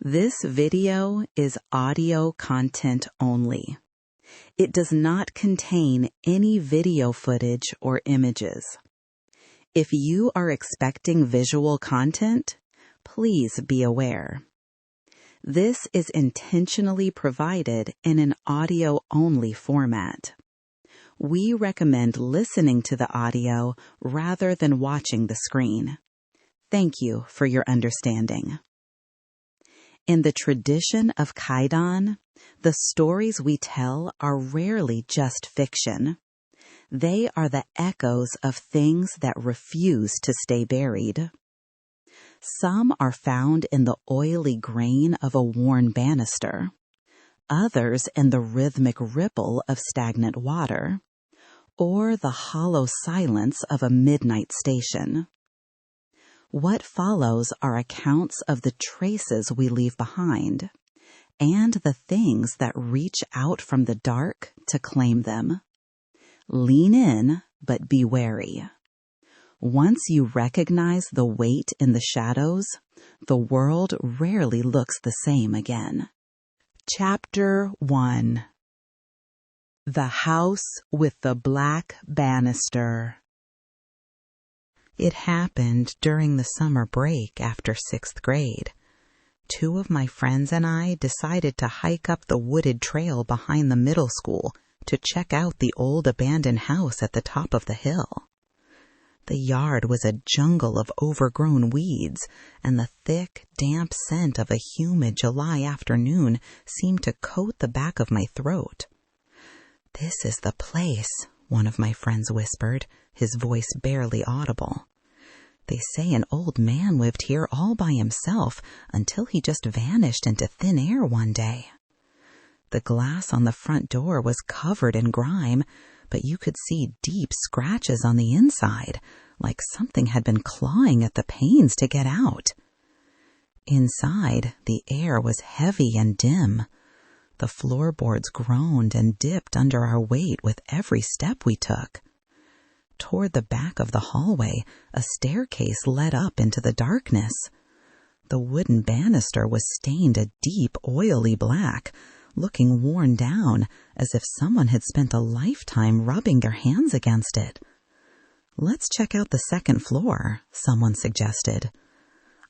This video is audio content only. It does not contain any video footage or images. If you are expecting visual content, please be aware. This is intentionally provided in an audio-only format. We recommend listening to the audio rather than watching the screen. Thank you for your understanding. In the tradition of Kaidan, the stories we tell are rarely just fiction. They are the echoes of things that refuse to stay buried. Some are found in the oily grain of a worn banister, others in the rhythmic ripple of stagnant water, or the hollow silence of a midnight station. What follows are accounts of the traces we leave behind, and the things that reach out from the dark to claim them. Lean in, but be wary. Once you recognize the weight in the shadows, the world rarely looks the same again. Chapter 1. The House with the Black Banister. It happened during the summer break after 6th grade. 2 of my friends and I decided to hike up the wooded trail behind the middle school to check out the old abandoned house at the top of the hill. The yard was a jungle of overgrown weeds, and the thick, damp scent of a humid July afternoon seemed to coat the back of my throat. "This is the place," one of my friends whispered, his voice barely audible. "They say an old man lived here all by himself until he just vanished into thin air one day." The glass on the front door was covered in grime, but you could see deep scratches on the inside, like something had been clawing at the panes to get out. Inside, the air was heavy and dim. The floorboards groaned and dipped under our weight with every step we took. Toward the back of the hallway, a staircase led up into the darkness. The wooden banister was stained a deep, oily black, looking worn down as if someone had spent a lifetime rubbing their hands against it. "Let's check out the second floor," someone suggested.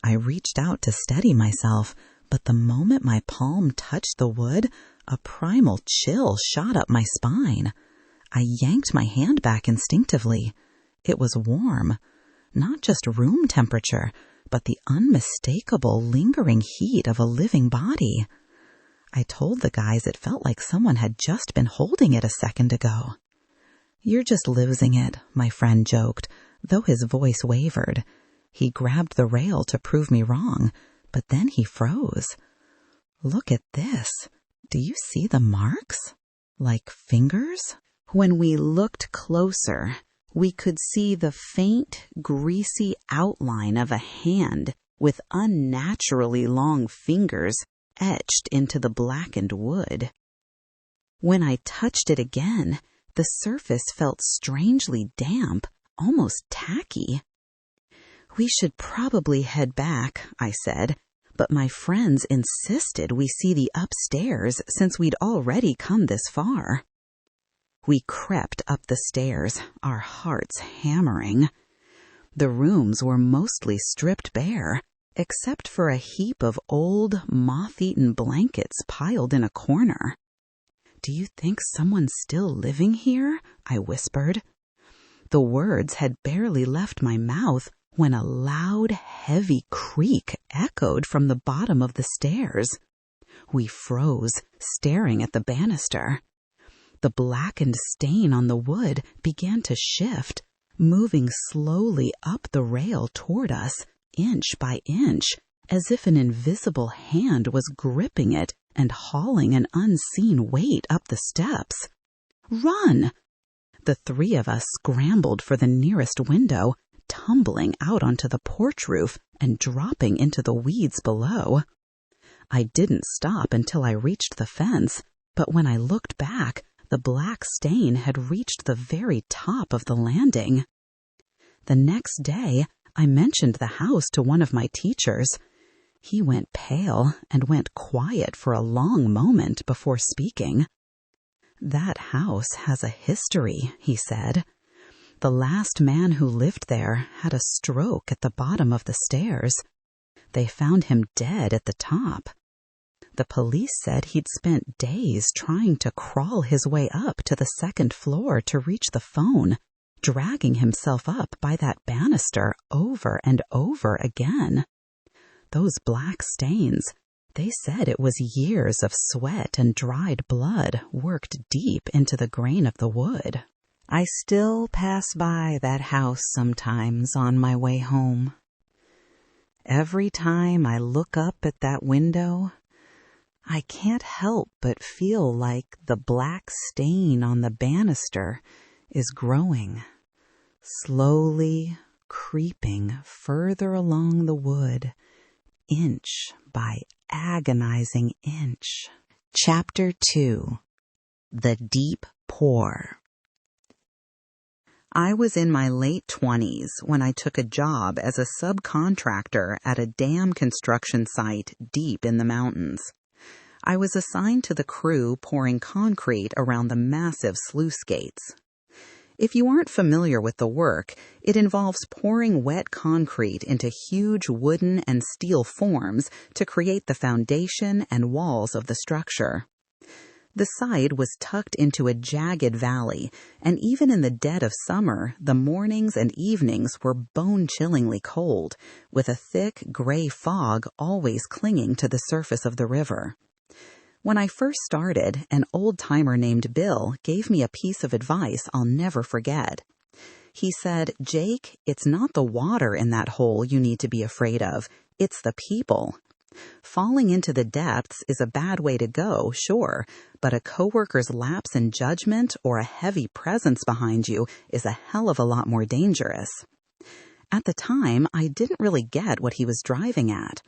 I reached out to steady myself, but the moment my palm touched the wood, a primal chill shot up my spine. I yanked my hand back instinctively. It was warm, not just room temperature, but the unmistakable, lingering heat of a living body. I told the guys it felt like someone had just been holding it a second ago. "You're just losing it," my friend joked, though his voice wavered. He grabbed the rail to prove me wrong, but then he froze. "Look at this. Do you see the marks? Like fingers?" When we looked closer, we could see the faint, greasy outline of a hand with unnaturally long fingers etched into the blackened wood. When I touched it again, the surface felt strangely damp, almost tacky. "We should probably head back," I said, but my friends insisted we see the upstairs since we'd already come this far. We crept up the stairs, our hearts hammering. The rooms were mostly stripped bare, except for a heap of old, moth-eaten blankets piled in a corner. "Do you think someone's still living here?" I whispered. The words had barely left my mouth when a loud, heavy creak echoed from the bottom of the stairs. We froze, staring at the banister. The blackened stain on the wood began to shift, moving slowly up the rail toward us, inch by inch, as if an invisible hand was gripping it and hauling an unseen weight up the steps. "Run!" The 3 of us scrambled for the nearest window, tumbling out onto the porch roof and dropping into the weeds below. I didn't stop until I reached the fence, but when I looked back, the black stain had reached the very top of the landing. The next day, I mentioned the house to one of my teachers. He went pale and went quiet for a long moment before speaking. "That house has a history," he said. "The last man who lived there had a stroke at the bottom of the stairs. They found him dead at the top. The police said he'd spent days trying to crawl his way up to the second floor to reach the phone, dragging himself up by that banister over and over again. Those black stains, they said it was years of sweat and dried blood worked deep into the grain of the wood. I still pass by that house sometimes on my way home. Every time I look up at that window, I can't help but feel like the black stain on the banister is growing, slowly creeping further along the wood, inch by agonizing inch." Chapter 2. The Deep Pour. I was in my late 20s when I took a job as a subcontractor at a dam construction site deep in the mountains. I was assigned to the crew pouring concrete around the massive sluice gates. If you aren't familiar with the work, it involves pouring wet concrete into huge wooden and steel forms to create the foundation and walls of the structure. The site was tucked into a jagged valley, and even in the dead of summer, the mornings and evenings were bone-chillingly cold, with a thick, gray fog always clinging to the surface of the river. When I first started, an old-timer named Bill gave me a piece of advice I'll never forget. He said, "Jake, it's not the water in that hole you need to be afraid of, it's the people. Falling into the depths is a bad way to go, sure, but a coworker's lapse in judgment or a heavy presence behind you is a hell of a lot more dangerous." At the time, I didn't really get what he was driving at.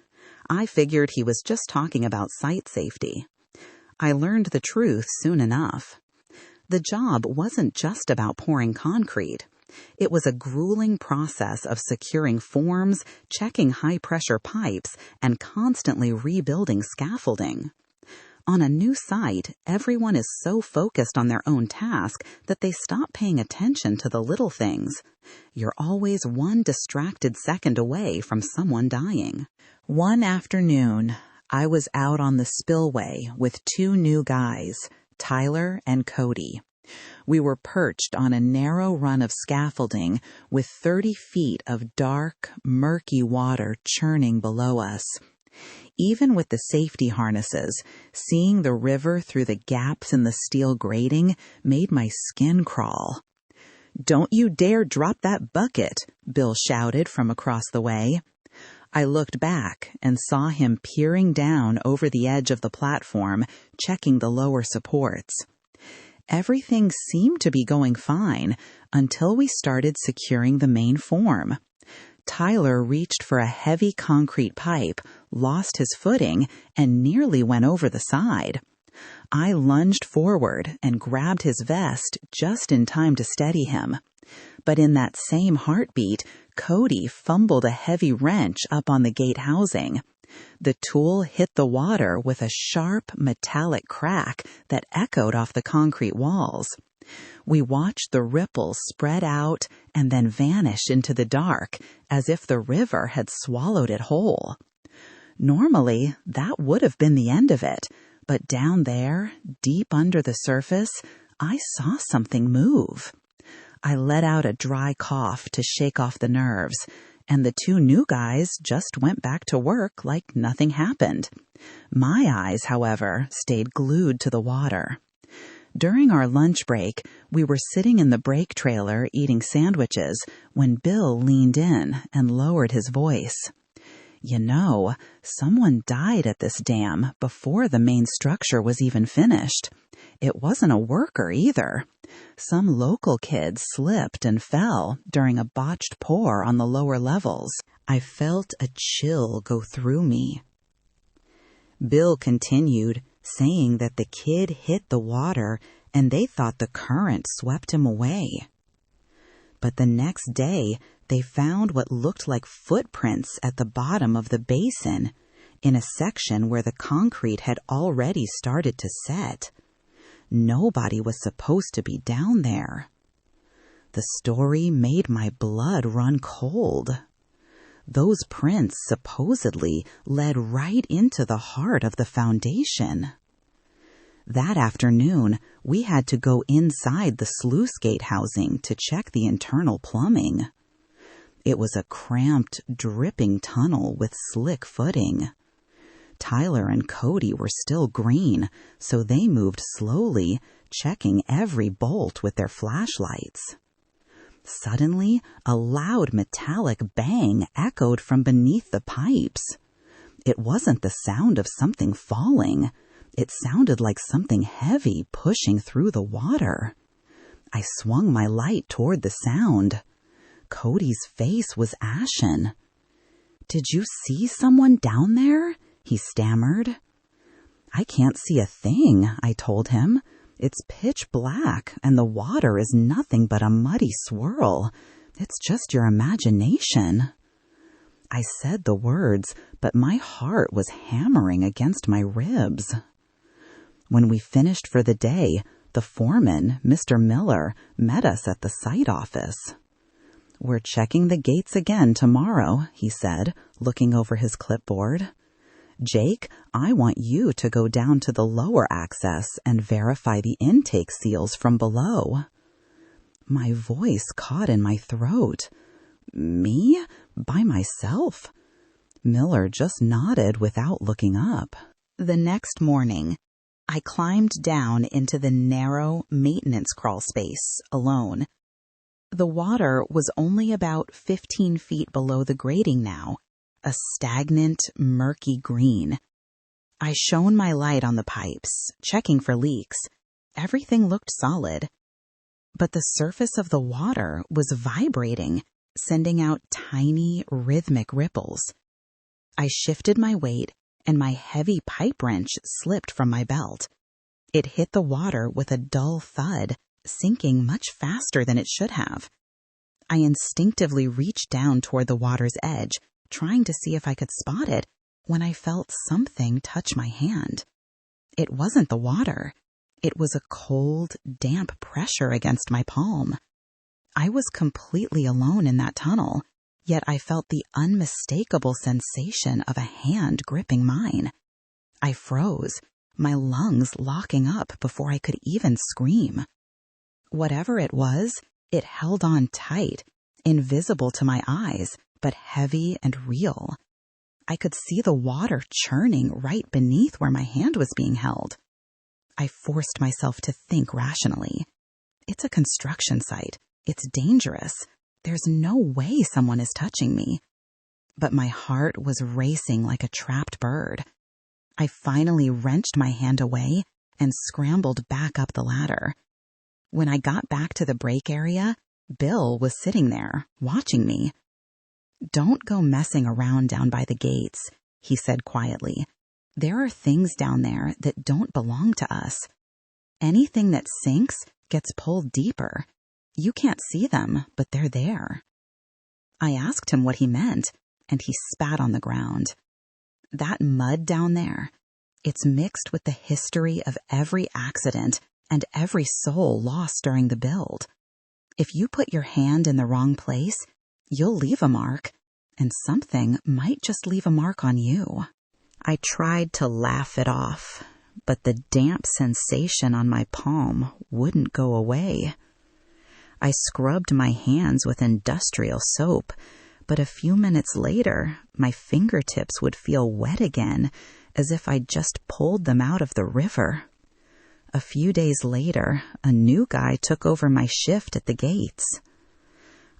I figured he was just talking about site safety. I learned the truth soon enough. The job wasn't just about pouring concrete. It was a grueling process of securing forms, checking high-pressure pipes, and constantly rebuilding scaffolding. On a new site, everyone is so focused on their own task that they stop paying attention to the little things. You're always one distracted second away from someone dying. One afternoon, I was out on the spillway with two new guys, Tyler and Cody. We were perched on a narrow run of scaffolding with 30 feet of dark, murky water churning below us. Even with the safety harnesses, seeing the river through the gaps in the steel grating made my skin crawl. "Don't you dare drop that bucket," Bill shouted from across the way. I looked back and saw him peering down over the edge of the platform, checking the lower supports. Everything seemed to be going fine until we started securing the main form. Tyler reached for a heavy concrete pipe, lost his footing, and nearly went over the side. I lunged forward and grabbed his vest just in time to steady him. But in that same heartbeat, Cody fumbled a heavy wrench up on the gate housing. The tool hit the water with a sharp, metallic crack that echoed off the concrete walls. We watched the ripples spread out and then vanish into the dark, as if the river had swallowed it whole. Normally, that would have been the end of it, but down there, deep under the surface, I saw something move. I let out a dry cough to shake off the nerves, and the two new guys just went back to work like nothing happened. My eyes, however, stayed glued to the water. During our lunch break, we were sitting in the brake trailer eating sandwiches when Bill leaned in and lowered his voice. "You know, someone died at this dam before the main structure was even finished. It wasn't a worker either. Some local kid slipped and fell during a botched pour on the lower levels." I felt a chill go through me. Bill continued, saying that the kid hit the water and they thought the current swept him away. But the next day, they found what looked like footprints at the bottom of the basin, in a section where the concrete had already started to set. Nobody was supposed to be down there. The story made my blood run cold. Those prints supposedly led right into the heart of the foundation. That afternoon, we had to go inside the sluice gate housing to check the internal plumbing. It was a cramped, dripping tunnel with slick footing. Tyler and Cody were still green, so they moved slowly, checking every bolt with their flashlights. Suddenly, a loud metallic bang echoed from beneath the pipes. It wasn't the sound of something falling. It sounded like something heavy pushing through the water. I swung my light toward the sound. Cody's face was ashen. "Did you see someone down there?" he stammered. "I can't see a thing," I told him. "It's pitch black, and the water is nothing but a muddy swirl. It's just your imagination." I said the words, but my heart was hammering against my ribs. When we finished for the day, the foreman, Mr. Miller, met us at the site office. "We're checking the gates again tomorrow," he said, looking over his clipboard. "Jake, I want you to go down to the lower access and verify the intake seals from below." My voice caught in my throat. "Me? By myself?" Miller just nodded without looking up. The next morning, I climbed down into the narrow maintenance crawl space alone. The water was only about 15 feet below the grating now, a stagnant, murky green. I shone my light on the pipes, checking for leaks. Everything looked solid. But the surface of the water was vibrating, sending out tiny, rhythmic ripples. I shifted my weight, and my heavy pipe wrench slipped from my belt. It hit the water with a dull thud, sinking much faster than it should have. I instinctively reached down toward the water's edge, trying to see if I could spot it, when I felt something touch my hand. It wasn't the water. It was a cold, damp pressure against my palm. I was completely alone in that tunnel, yet I felt the unmistakable sensation of a hand gripping mine. I froze, my lungs locking up before I could even scream. Whatever it was, it held on tight, invisible to my eyes, but heavy and real. I could see the water churning right beneath where my hand was being held. I forced myself to think rationally. It's a construction site. It's dangerous. There's no way someone is touching me. But my heart was racing like a trapped bird. I finally wrenched my hand away and scrambled back up the ladder. When I got back to the break area, Bill was sitting there, watching me. "Don't go messing around down by the gates," he said quietly. "There are things down there that don't belong to us. Anything that sinks gets pulled deeper. You can't see them, but they're there." I asked him what he meant, and he spat on the ground. "That mud down there, it's mixed with the history of every accident and every soul lost during the build. If you put your hand in the wrong place, you'll leave a mark, and something might just leave a mark on you." I tried to laugh it off, but the damp sensation on my palm wouldn't go away. I scrubbed my hands with industrial soap, but a few minutes later, my fingertips would feel wet again, as if I'd just pulled them out of the river. A few days later, a new guy took over my shift at the gates.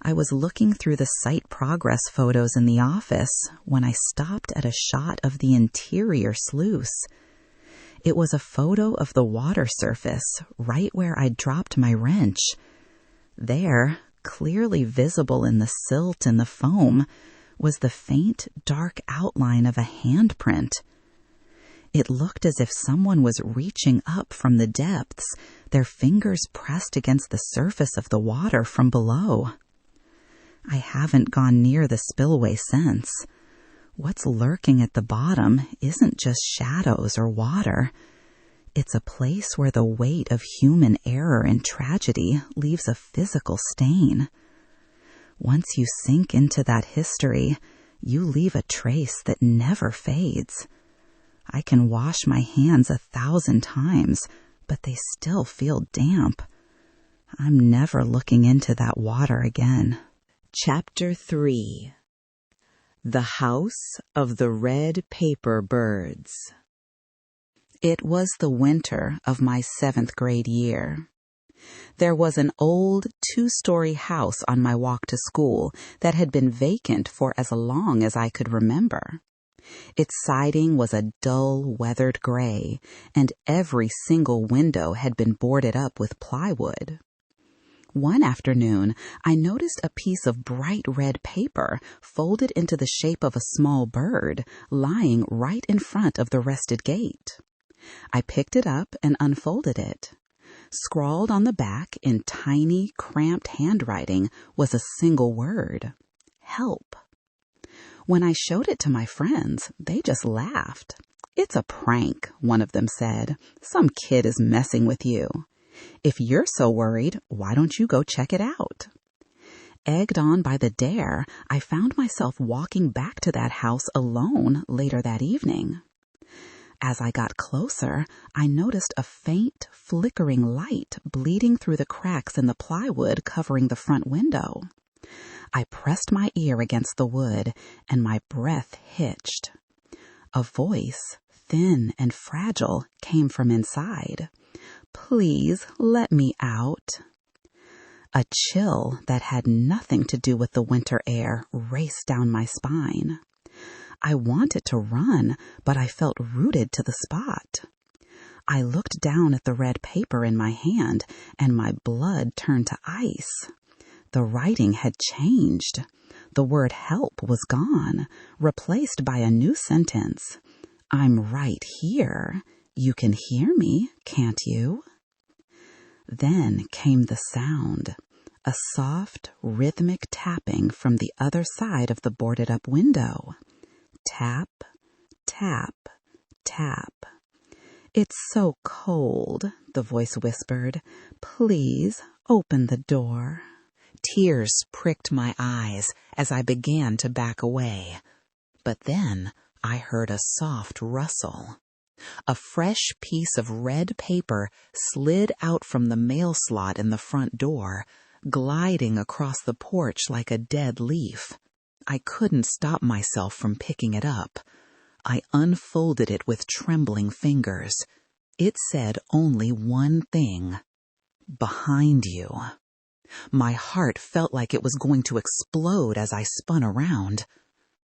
I was looking through the site progress photos in the office when I stopped at a shot of the interior sluice. It was a photo of the water surface right where I'd dropped my wrench. There, clearly visible in the silt and the foam, was the faint, dark outline of a handprint. It looked as if someone was reaching up from the depths, their fingers pressed against the surface of the water from below. I haven't gone near the spillway since. What's lurking at the bottom isn't just shadows or water. It's a place where the weight of human error and tragedy leaves a physical stain. Once you sink into that history, you leave a trace that never fades. I can wash my hands 1,000 times, but they still feel damp. I'm never looking into that water again. Chapter 3. The House of the Red Paper Birds. It was the winter of my 7th grade year. There was an old 2-story house on my walk to school that had been vacant for as long as I could remember. Its siding was a dull, weathered gray, and every single window had been boarded up with plywood. One afternoon, I noticed a piece of bright red paper folded into the shape of a small bird lying right in front of the rested gate. I picked it up and unfolded it. Scrawled on the back in tiny, cramped handwriting was a single word: help. When I showed it to my friends, they just laughed. "It's a prank," one of them said. "Some kid is messing with you. If you're so worried, why don't you go check it out?" Egged on by the dare, I found myself walking back to that house alone later that evening. As I got closer, I noticed a faint, flickering light bleeding through the cracks in the plywood covering the front window. I pressed my ear against the wood, and my breath hitched. A voice, thin and fragile, came from inside. "Please let me out." A chill that had nothing to do with the winter air raced down my spine. I wanted to run, but I felt rooted to the spot. I looked down at the red paper in my hand, and my blood turned to ice. The writing had changed. The word help was gone, replaced by a new sentence. "I'm right here. You can hear me, can't you?" Then came the sound, a soft, rhythmic tapping from the other side of the boarded-up window. Tap, tap, tap. "It's so cold," the voice whispered. "Please open the door." Tears pricked my eyes as I began to back away. But then I heard a soft rustle. A fresh piece of red paper slid out from the mail slot in the front door, gliding across the porch like a dead leaf. I couldn't stop myself from picking it up. I unfolded it with trembling fingers. It said only one thing: "Behind you." My heart felt like it was going to explode as I spun around.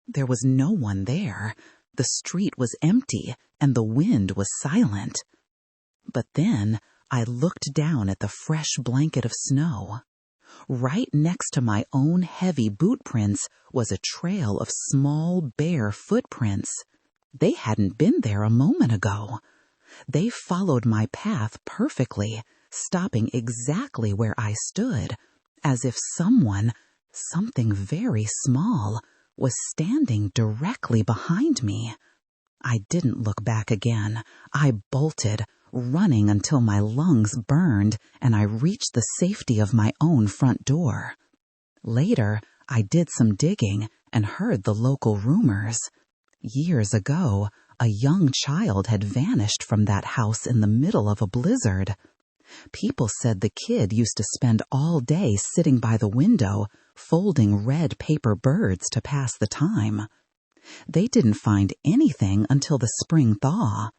There was no one there. The street was empty, and the wind was silent. But then I looked down at the fresh blanket of snow. Right next to my own heavy boot prints was a trail of small, bare footprints. They hadn't been there a moment ago. They followed my path perfectly, stopping exactly where I stood, as if something very small, was standing directly behind me. I didn't look back again. I bolted, running until my lungs burned and I reached the safety of my own front door. Later, I did some digging and heard the local rumors. Years ago, a young child had vanished from that house in the middle of a blizzard. People said the kid used to spend all day sitting by the window, folding red paper birds to pass the time. They didn't find anything until the spring thaw.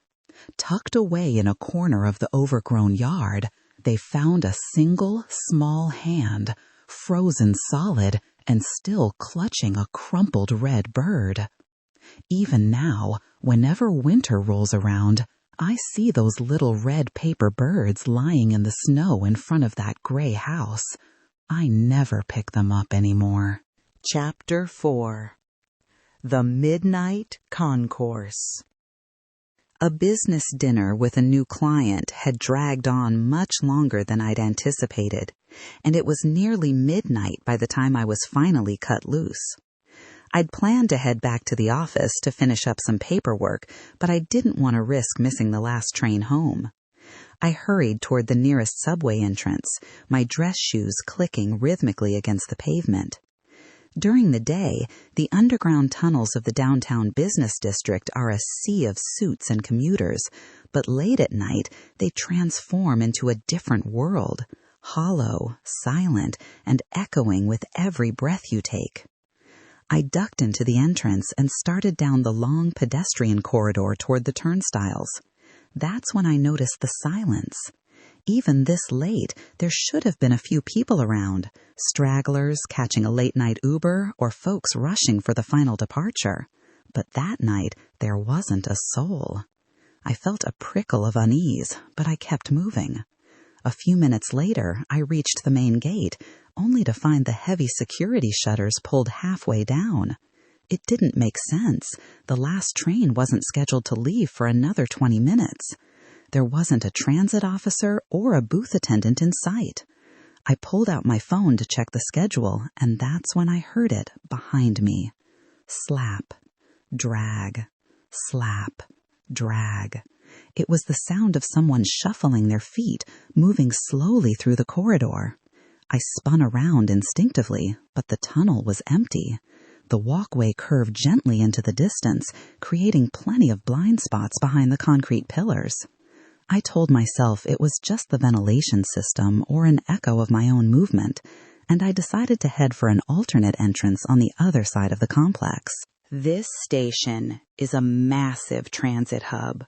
Tucked away in a corner of the overgrown yard, they found a single small hand, frozen solid and still clutching a crumpled red bird. Even now, whenever winter rolls around, I see those little red paper birds lying in the snow in front of that gray house. I never pick them up anymore. Chapter 4. The Midnight Concourse. A business dinner with a new client had dragged on much longer than I'd anticipated, and it was nearly midnight by the time I was finally cut loose. I'd planned to head back to the office to finish up some paperwork, but I didn't want to risk missing the last train home. I hurried toward the nearest subway entrance, my dress shoes clicking rhythmically against the pavement. During the day, the underground tunnels of the downtown business district are a sea of suits and commuters, but late at night they transform into a different world, hollow, silent, and echoing with every breath you take. I ducked into the entrance and started down the long pedestrian corridor toward the turnstiles. That's when I noticed the silence. Even this late, there should have been a few people around, stragglers catching a late-night Uber or folks rushing for the final departure. But that night, there wasn't a soul. I felt a prickle of unease, but I kept moving. A few minutes later, I reached the main gate, only to find the heavy security shutters pulled halfway down. It didn't make sense. The last train wasn't scheduled to leave for another 20 minutes. There wasn't a transit officer or a booth attendant in sight. I pulled out my phone to check the schedule, and that's when I heard it behind me. Slap, drag, slap, drag. It was the sound of someone shuffling their feet, moving slowly through the corridor. I spun around instinctively, but the tunnel was empty. The walkway curved gently into the distance, creating plenty of blind spots behind the concrete pillars. I told myself it was just the ventilation system or an echo of my own movement, and I decided to head for an alternate entrance on the other side of the complex. This station is a massive transit hub,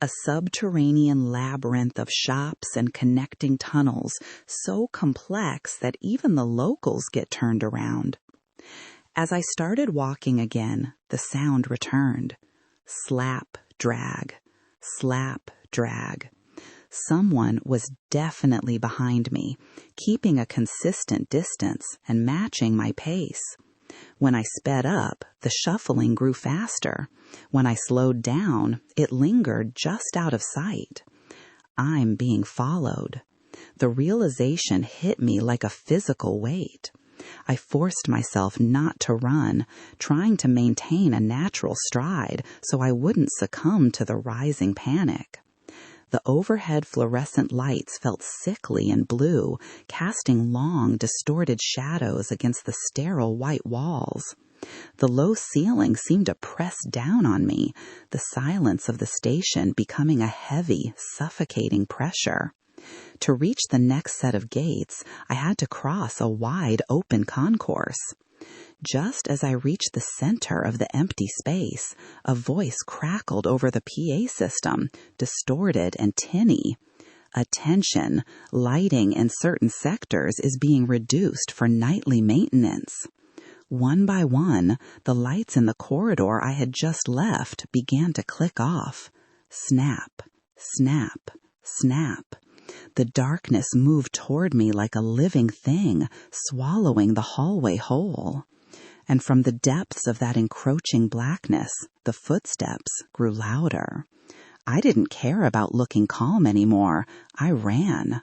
a subterranean labyrinth of shops and connecting tunnels so complex that even the locals get turned around. As I started walking again, the sound returned. Slap, drag, slap, drag. Someone was definitely behind me, keeping a consistent distance and matching my pace. When I sped up, the shuffling grew faster. When I slowed down, it lingered just out of sight. I'm being followed. The realization hit me like a physical weight. I forced myself not to run, trying to maintain a natural stride so I wouldn't succumb to the rising panic. The overhead fluorescent lights felt sickly and blue, casting long, distorted shadows against the sterile white walls. The low ceiling seemed to press down on me, the silence of the station becoming a heavy, suffocating pressure. To reach the next set of gates, I had to cross a wide, open concourse. Just as I reached the center of the empty space, a voice crackled over the PA system, distorted and tinny. Attention, lighting in certain sectors is being reduced for nightly maintenance. One by one, the lights in the corridor I had just left began to click off. Snap, snap, snap. The darkness moved toward me like a living thing, swallowing the hallway whole. And from the depths of that encroaching blackness, the footsteps grew louder. I didn't care about looking calm anymore. I ran.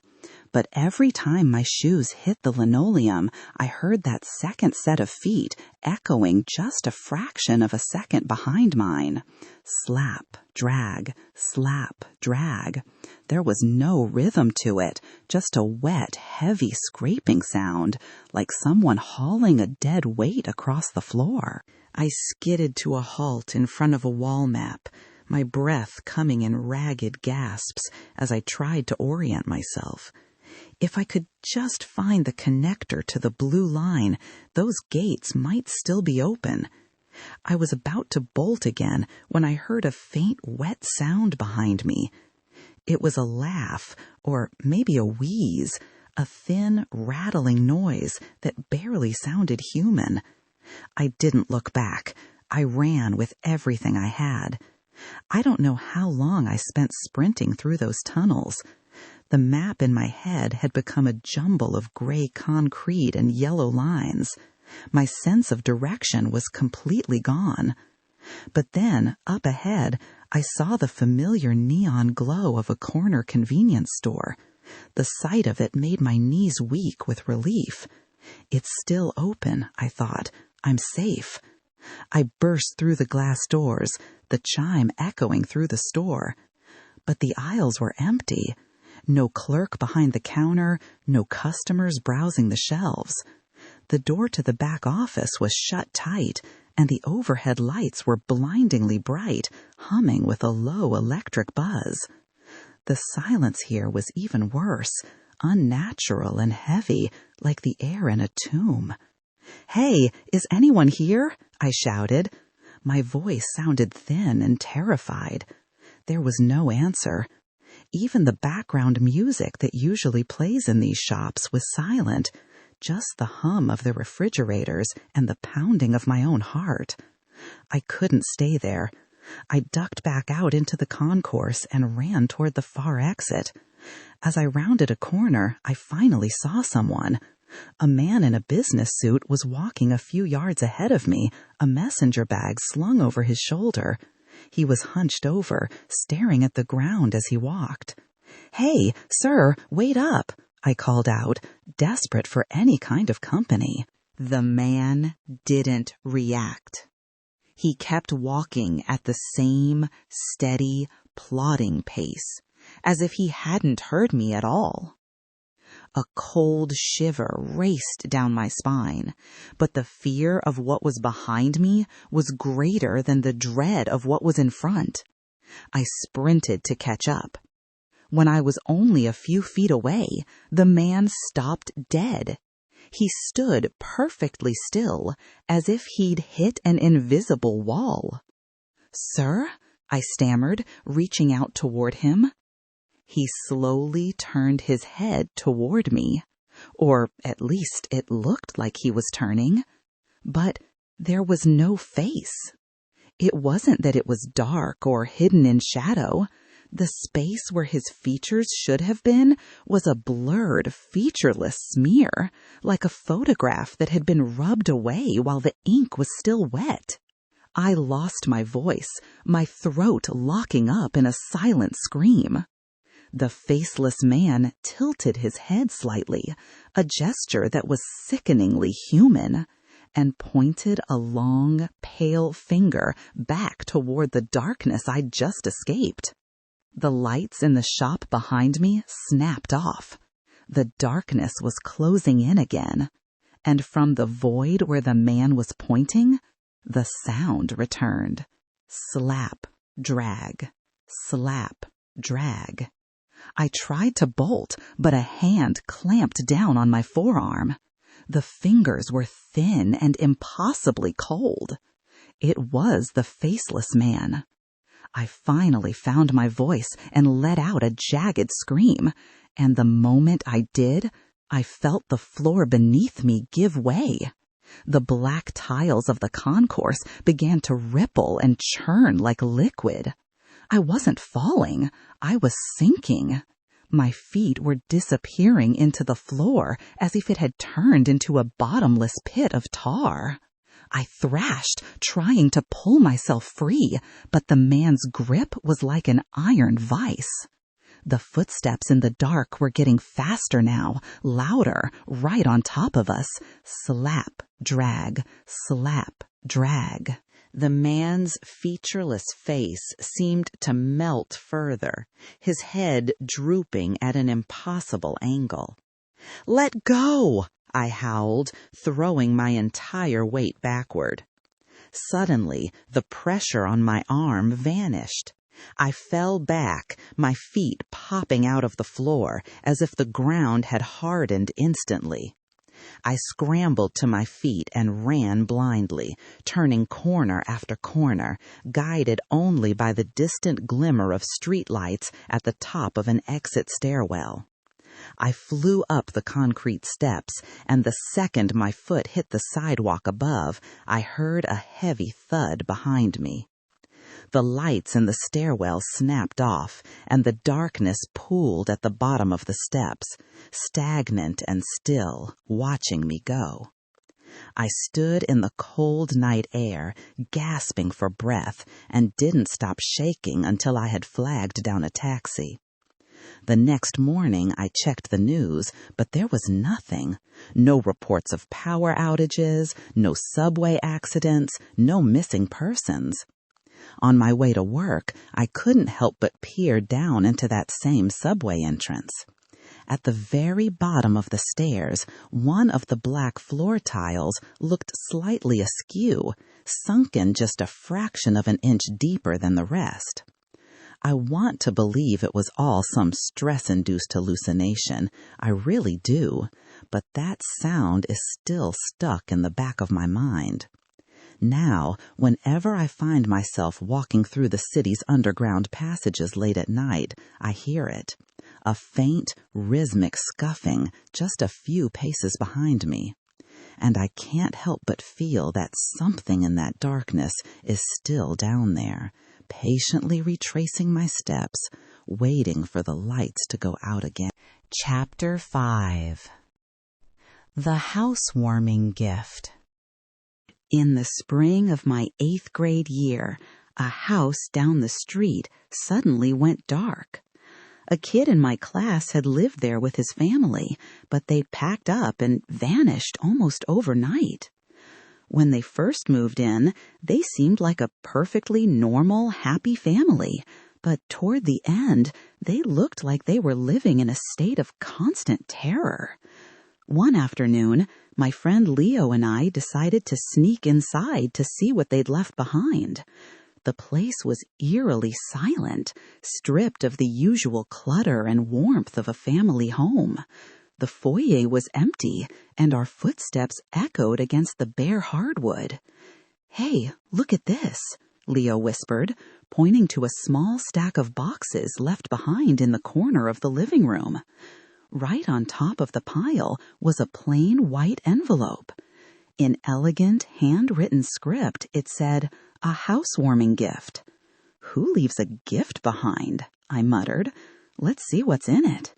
But every time my shoes hit the linoleum, I heard that second set of feet echoing just a fraction of a second behind mine. Slap, drag, slap, drag. There was no rhythm to it, just a wet, heavy scraping sound, like someone hauling a dead weight across the floor. I skidded to a halt in front of a wall map, my breath coming in ragged gasps as I tried to orient myself. If I could just find the connector to the blue line, those gates might still be open. I was about to bolt again when I heard a faint, wet sound behind me. It was a laugh, or maybe a wheeze, a thin, rattling noise that barely sounded human. I didn't look back. I ran with everything I had. I don't know how long I spent sprinting through those tunnels. The map in my head had become a jumble of gray concrete and yellow lines. My sense of direction was completely gone. But then, up ahead, I saw the familiar neon glow of a corner convenience store. The sight of it made my knees weak with relief. It's still open, I thought. I'm safe. I burst through the glass doors, the chime echoing through the store. But the aisles were empty. No clerk behind the counter, no customers browsing the shelves. The door to the back office was shut tight, and the overhead lights were blindingly bright, humming with a low electric buzz. The silence here was even worse, unnatural and heavy, like the air in a tomb. "Hey, is anyone here?" I shouted. My voice sounded thin and terrified. There was no answer. Even the background music that usually plays in these shops was silent, just the hum of the refrigerators and the pounding of my own heart. I couldn't stay there. I ducked back out into the concourse and ran toward the far exit. As I rounded a corner, I finally saw someone. A man in a business suit was walking a few yards ahead of me, a messenger bag slung over his shoulder. He was hunched over, staring at the ground as he walked. "Hey, sir, wait up," I called out, desperate for any kind of company. The man didn't react. He kept walking at the same steady, plodding pace, as if he hadn't heard me at all. A cold shiver raced down my spine, but the fear of what was behind me was greater than the dread of what was in front. I sprinted to catch up. When I was only a few feet away, the man stopped dead. He stood perfectly still, as if he'd hit an invisible wall. "Sir?" I stammered, reaching out toward him. He slowly turned his head toward me, or at least it looked like he was turning, but there was no face. It wasn't that it was dark or hidden in shadow. The space where his features should have been was a blurred, featureless smear, like a photograph that had been rubbed away while the ink was still wet. I lost my voice, my throat locking up in a silent scream. The faceless man tilted his head slightly, a gesture that was sickeningly human, and pointed a long, pale finger back toward the darkness I'd just escaped. The lights in the shop behind me snapped off. The darkness was closing in again, and from the void where the man was pointing, the sound returned. Slap, drag, slap, drag. I tried to bolt, but a hand clamped down on my forearm. The fingers were thin and impossibly cold. It was the faceless man. I finally found my voice and let out a jagged scream, and the moment I did, I felt the floor beneath me give way. The black tiles of the concourse began to ripple and churn like liquid. I wasn't falling, I was sinking. My feet were disappearing into the floor as if it had turned into a bottomless pit of tar. I thrashed, trying to pull myself free, but the man's grip was like an iron vice. The footsteps in the dark were getting faster now, louder, right on top of us. Slap, drag, slap, drag. The man's featureless face seemed to melt further, his head drooping at an impossible angle. "Let go!" I howled, throwing my entire weight backward. Suddenly, the pressure on my arm vanished. I fell back, my feet popping out of the floor, as if the ground had hardened instantly. I scrambled to my feet and ran blindly, turning corner after corner, guided only by the distant glimmer of streetlights at the top of an exit stairwell. I flew up the concrete steps, and the second my foot hit the sidewalk above, I heard a heavy thud behind me. The lights in the stairwell snapped off, and the darkness pooled at the bottom of the steps, stagnant and still, watching me go. I stood in the cold night air, gasping for breath, and didn't stop shaking until I had flagged down a taxi. The next morning, I checked the news, but there was nothing. No reports of power outages, no subway accidents, no missing persons. On my way to work, I couldn't help but peer down into that same subway entrance. At the very bottom of the stairs, one of the black floor tiles looked slightly askew, sunken just a fraction of an inch deeper than the rest. I want to believe it was all some stress-induced hallucination. I really do. But that sound is still stuck in the back of my mind. Now, whenever I find myself walking through the city's underground passages late at night, I hear it. A faint, rhythmic scuffing just a few paces behind me. And I can't help but feel that something in that darkness is still down there, patiently retracing my steps, waiting for the lights to go out again. Chapter 5. The Housewarming Gift. In the spring of my 8th grade year, a house down the street suddenly went dark. A kid in my class had lived there with his family, but they packed up and vanished almost overnight. When they first moved in, they seemed like a perfectly normal, happy family, but toward the end, they looked like they were living in a state of constant terror. One afternoon, my friend Leo and I decided to sneak inside to see what they'd left behind. The place was eerily silent, stripped of the usual clutter and warmth of a family home. The foyer was empty, and our footsteps echoed against the bare hardwood. "Hey, look at this," Leo whispered, pointing to a small stack of boxes left behind in the corner of the living room. Right on top of the pile was a plain white envelope. In elegant, handwritten script, it said, "A housewarming gift." "Who leaves a gift behind?" I muttered. "Let's see what's in it."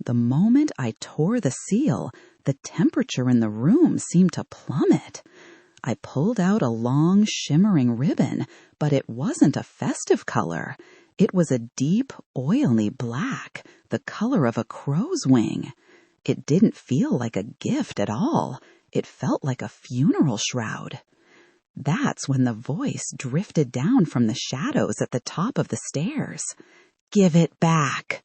The moment I tore the seal, the temperature in the room seemed to plummet. I pulled out a long, shimmering ribbon, but it wasn't a festive color. It was a deep, oily black, the color of a crow's wing. It didn't feel like a gift at all. It felt like a funeral shroud. That's when the voice drifted down from the shadows at the top of the stairs. "Give it back."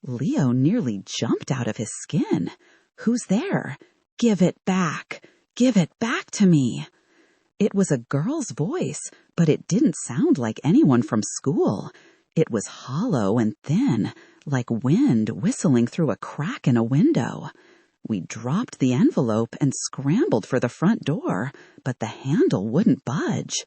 Leo nearly jumped out of his skin. "Who's there? Give it back. Give it back to me." It was a girl's voice, but it didn't sound like anyone from school. It was hollow and thin, like wind whistling through a crack in a window. We dropped the envelope and scrambled for the front door, but the handle wouldn't budge.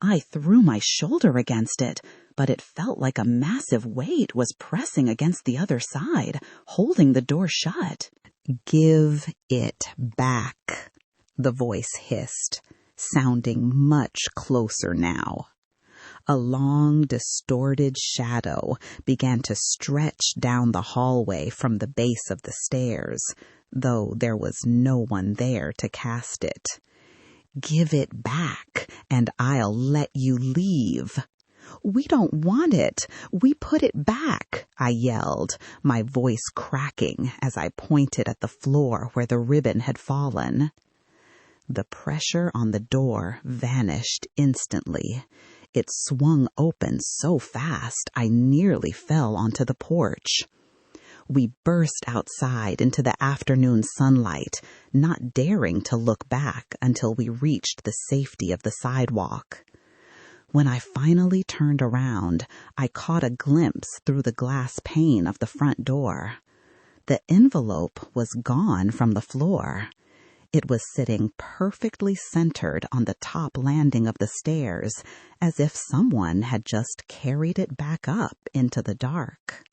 I threw my shoulder against it, but it felt like a massive weight was pressing against the other side, holding the door shut. "Give it back," the voice hissed, sounding much closer now. A long, distorted shadow began to stretch down the hallway from the base of the stairs, though there was no one there to cast it. "Give it back, and I'll let you leave." "We don't want it. We put it back," I yelled, my voice cracking as I pointed at the floor where the ribbon had fallen. The pressure on the door vanished instantly. It swung open so fast I nearly fell onto the porch. We burst outside into the afternoon sunlight, not daring to look back until we reached the safety of the sidewalk. When I finally turned around, I caught a glimpse through the glass pane of the front door. The envelope was gone from the floor. It was sitting perfectly centered on the top landing of the stairs, as if someone had just carried it back up into the dark.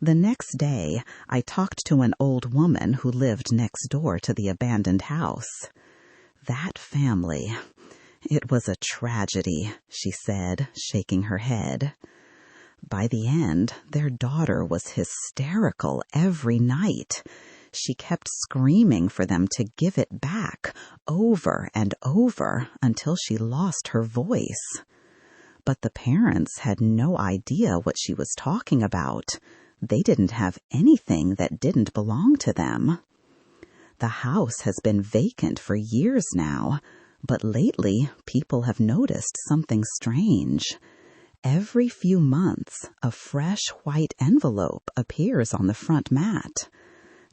The next day, I talked to an old woman who lived next door to the abandoned house. That family, it was a tragedy, she said, shaking her head. By the end, their daughter was hysterical every night. She kept screaming for them to give it back over and over until she lost her voice. But the parents had no idea what she was talking about. They didn't have anything that didn't belong to them. The house has been vacant for years now, but lately people have noticed something strange. Every few months, a fresh white envelope appears on the front mat.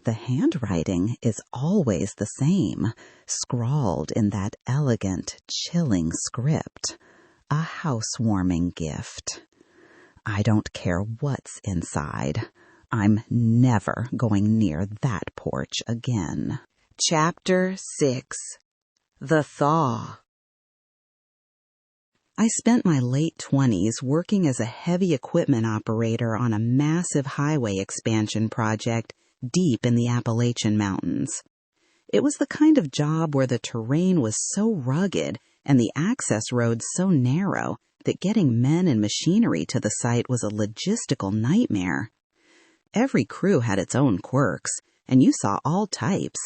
The handwriting is always the same, scrawled in that elegant, chilling script. A housewarming gift. I don't care what's inside. I'm never going near that porch again. Chapter 6. The Thaw. I spent my late 20s working as a heavy equipment operator on a massive highway expansion project deep in the Appalachian Mountains. It was the kind of job where the terrain was so rugged and the access roads so narrow that getting men and machinery to the site was a logistical nightmare. Every crew had its own quirks, and you saw all types.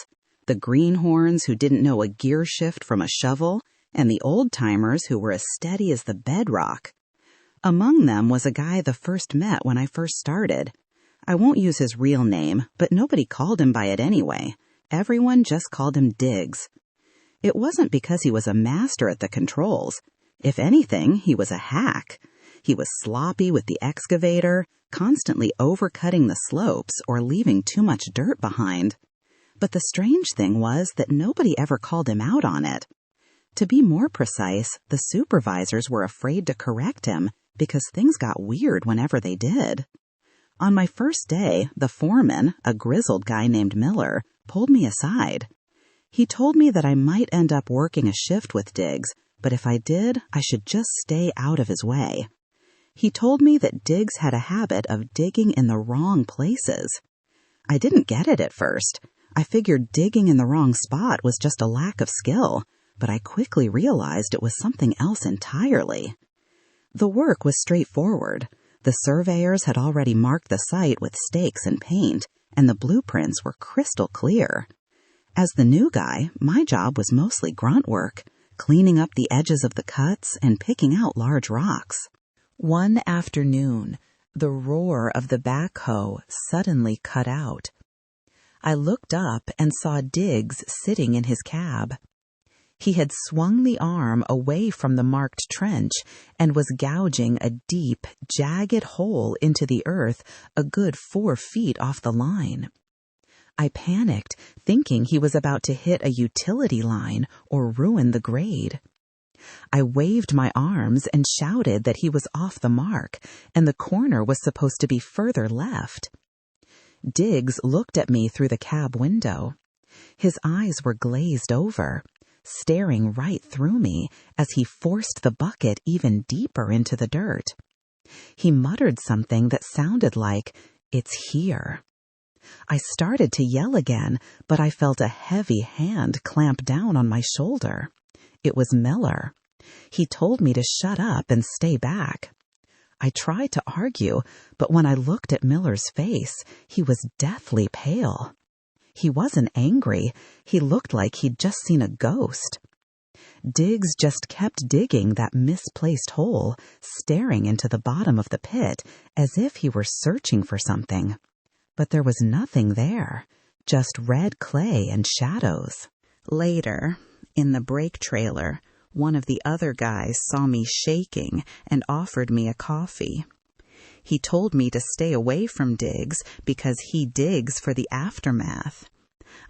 The greenhorns who didn't know a gear shift from a shovel, and the old-timers who were as steady as the bedrock. Among them was a guy the first met when I first started. I won't use his real name, but nobody called him by it anyway. Everyone just called him Diggs. It wasn't because he was a master at the controls. If anything, he was a hack. He was sloppy with the excavator, constantly overcutting the slopes or leaving too much dirt behind. But the strange thing was that nobody ever called him out on it. To be more precise, the supervisors were afraid to correct him because things got weird whenever they did. On my first day, the foreman, a grizzled guy named Miller, pulled me aside. He told me that I might end up working a shift with Diggs, but if I did, I should just stay out of his way. He told me that Diggs had a habit of digging in the wrong places. I didn't get it at first. I figured digging in the wrong spot was just a lack of skill, but I quickly realized it was something else entirely. The work was straightforward. The surveyors had already marked the site with stakes and paint, and the blueprints were crystal clear. As the new guy, my job was mostly grunt work, cleaning up the edges of the cuts and picking out large rocks. One afternoon, the roar of the backhoe suddenly cut out. I looked up and saw Diggs sitting in his cab. He had swung the arm away from the marked trench and was gouging a deep, jagged hole into the earth a good 4 feet off the line. I panicked, thinking he was about to hit a utility line or ruin the grade. I waved my arms and shouted that he was off the mark, and the corner was supposed to be further left. Diggs looked at me through the cab window. His eyes were glazed over, staring right through me as he forced the bucket even deeper into the dirt. He muttered something that sounded like, "It's here." I started to yell again, but I felt a heavy hand clamp down on my shoulder. It was Miller. He told me to shut up and stay back. I tried to argue, but when I looked at Miller's face, he was deathly pale. He wasn't angry. He looked like he'd just seen a ghost. Diggs just kept digging that misplaced hole, staring into the bottom of the pit as if he were searching for something. But there was nothing there, just red clay and shadows. Later, in the brake trailer, one of the other guys saw me shaking and offered me a coffee. He told me to stay away from Diggs because he digs for the aftermath.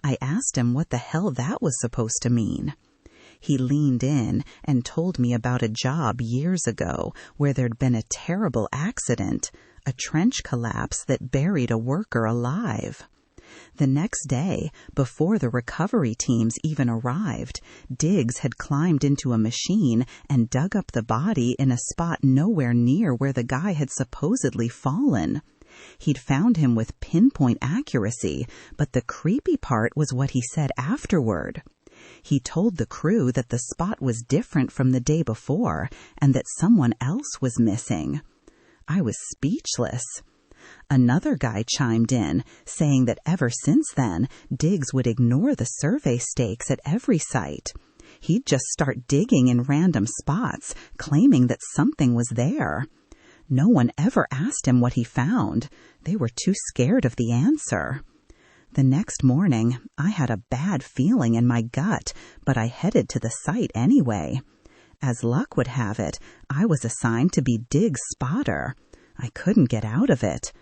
I asked him what the hell that was supposed to mean. He leaned in and told me about a job years ago where there'd been a terrible accident, a trench collapse that buried a worker alive. The next day, before the recovery teams even arrived, Diggs had climbed into a machine and dug up the body in a spot nowhere near where the guy had supposedly fallen. He'd found him with pinpoint accuracy, but the creepy part was what he said afterward. He told the crew that the spot was different from the day before and that someone else was missing. I was speechless. Another guy chimed in, saying that ever since then, Diggs would ignore the survey stakes at every site. He'd just start digging in random spots, claiming that something was there. No one ever asked him what he found. They were too scared of the answer. The next morning, I had a bad feeling in my gut, but I headed to the site anyway. As luck would have it, I was assigned to be Dig's spotter. I couldn't get out of it.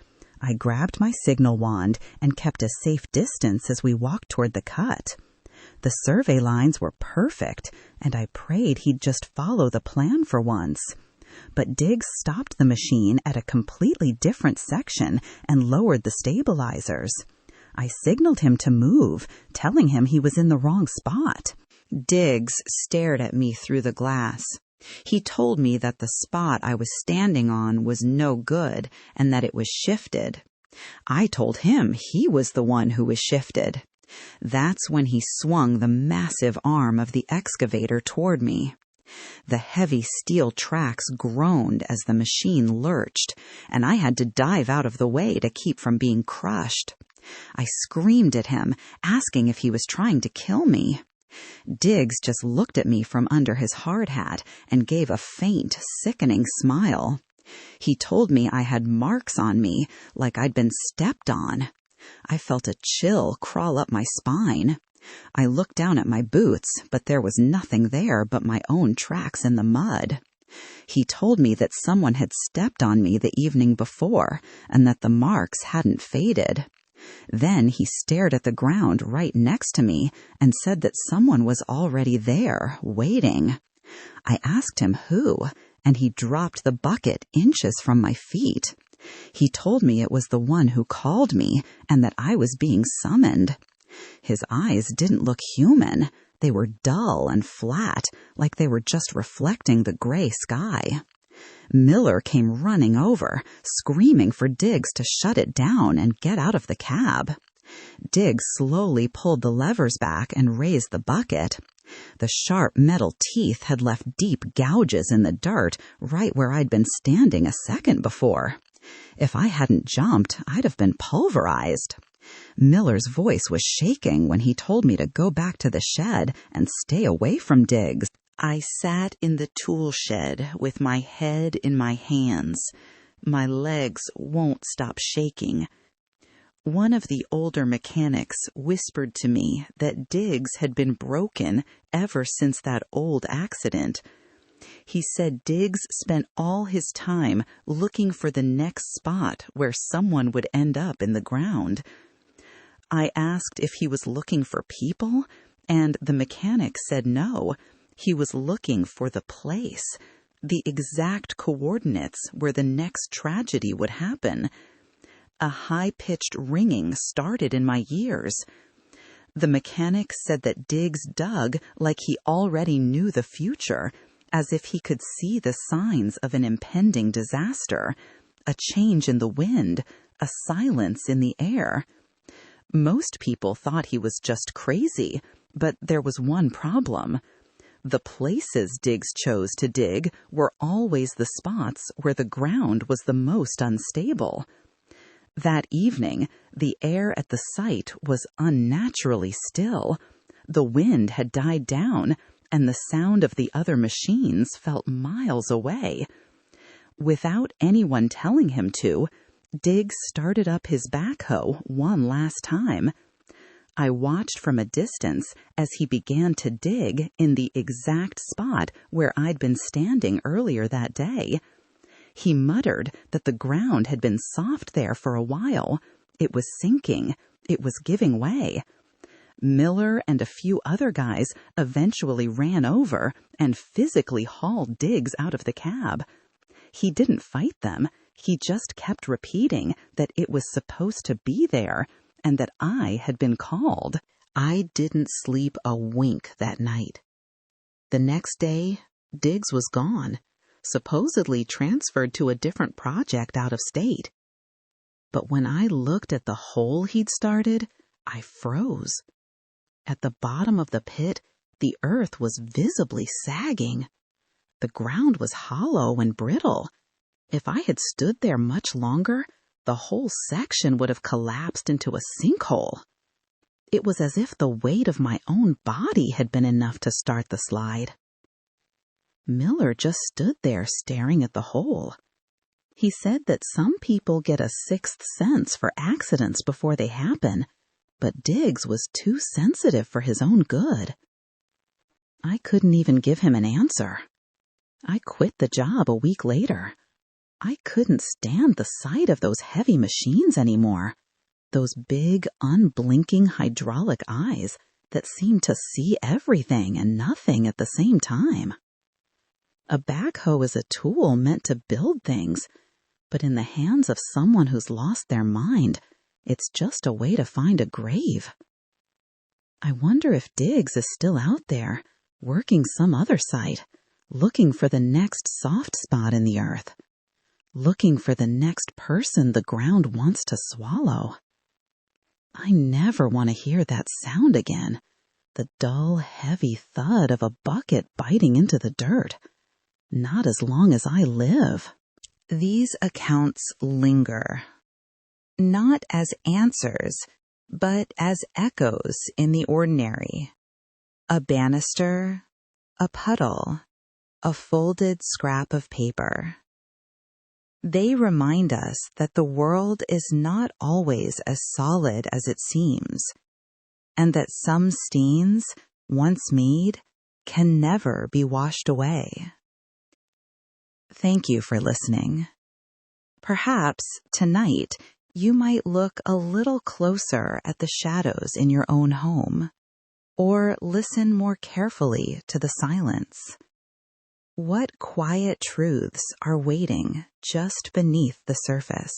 I grabbed my signal wand and kept a safe distance as we walked toward the cut. The survey lines were perfect, and I prayed he'd just follow the plan for once. But Dig stopped the machine at a completely different section and lowered the stabilizers. I signaled him to move, telling him he was in the wrong spot. Diggs stared at me through the glass. He told me that the spot I was standing on was no good and that it was shifted. I told him he was the one who was shifted. That's when he swung the massive arm of the excavator toward me. The heavy steel tracks groaned as the machine lurched, and I had to dive out of the way to keep from being crushed. I screamed at him, asking if he was trying to kill me. Diggs just looked at me from under his hard hat and gave a faint, sickening smile. He told me I had marks on me, like I'd been stepped on. I felt a chill crawl up my spine. I looked down at my boots, but there was nothing there but my own tracks in the mud. He told me that someone had stepped on me the evening before, and that the marks hadn't faded. Then he stared at the ground right next to me and said that someone was already there, waiting. I asked him who, and he dropped the bucket inches from my feet. He told me it was the one who called me and that I was being summoned. His eyes didn't look human. They were dull and flat, like they were just reflecting the gray sky. Miller came running over, screaming for Diggs to shut it down and get out of the cab. Diggs slowly pulled the levers back and raised the bucket. The sharp metal teeth had left deep gouges in the dirt right where I'd been standing a second before. If I hadn't jumped, I'd have been pulverized. Miller's voice was shaking when he told me to go back to the shed and stay away from Diggs. I sat in the tool shed with my head in my hands. My legs won't stop shaking. One of the older mechanics whispered to me that Diggs had been broken ever since that old accident. He said Diggs spent all his time looking for the next spot where someone would end up in the ground. I asked if he was looking for people, and the mechanic said no. He was looking for the place, the exact coordinates where the next tragedy would happen. A high-pitched ringing started in my ears. The mechanic said that Diggs dug like he already knew the future, as if he could see the signs of an impending disaster, a change in the wind, a silence in the air. Most people thought he was just crazy, but there was one problem. The places Diggs chose to dig were always the spots where the ground was the most unstable. That evening, the air at the site was unnaturally still. The wind had died down, and the sound of the other machines felt miles away. Without anyone telling him to, Diggs started up his backhoe one last time. I watched from a distance as he began to dig in the exact spot where I'd been standing earlier that day. He muttered that the ground had been soft there for a while. It was sinking. It was giving way. Miller and a few other guys eventually ran over and physically hauled Diggs out of the cab. He didn't fight them. He just kept repeating that it was supposed to be there and that I had been called. I didn't sleep a wink that night. The next day, Diggs was gone, supposedly transferred to a different project out of state. But when I looked at the hole he'd started, I froze. At the bottom of the pit, the earth was visibly sagging. The ground was hollow and brittle. If I had stood there much longer, the whole section would have collapsed into a sinkhole. It was as if the weight of my own body had been enough to start the slide. Miller just stood there staring at the hole. He said that some people get a sixth sense for accidents before they happen, but Diggs was too sensitive for his own good. I couldn't even give him an answer. I quit the job a week later. I couldn't stand the sight of those heavy machines anymore. Those big, unblinking hydraulic eyes that seemed to see everything and nothing at the same time. A backhoe is a tool meant to build things, but in the hands of someone who's lost their mind, it's just a way to find a grave. I wonder if Diggs is still out there, working some other site, looking for the next soft spot in the earth, looking for the next person the ground wants to swallow. I never want to hear that sound again, the dull, heavy thud of a bucket biting into the dirt. Not as long as I live. These accounts linger, not as answers, but as echoes in the ordinary. A banister, a puddle, a folded scrap of paper. They remind us that the world is not always as solid as it seems, and that some stains, once made, can never be washed away. Thank you for listening. Perhaps tonight you might look a little closer at the shadows in your own home, or listen more carefully to the silence. What quiet truths are waiting just beneath the surface?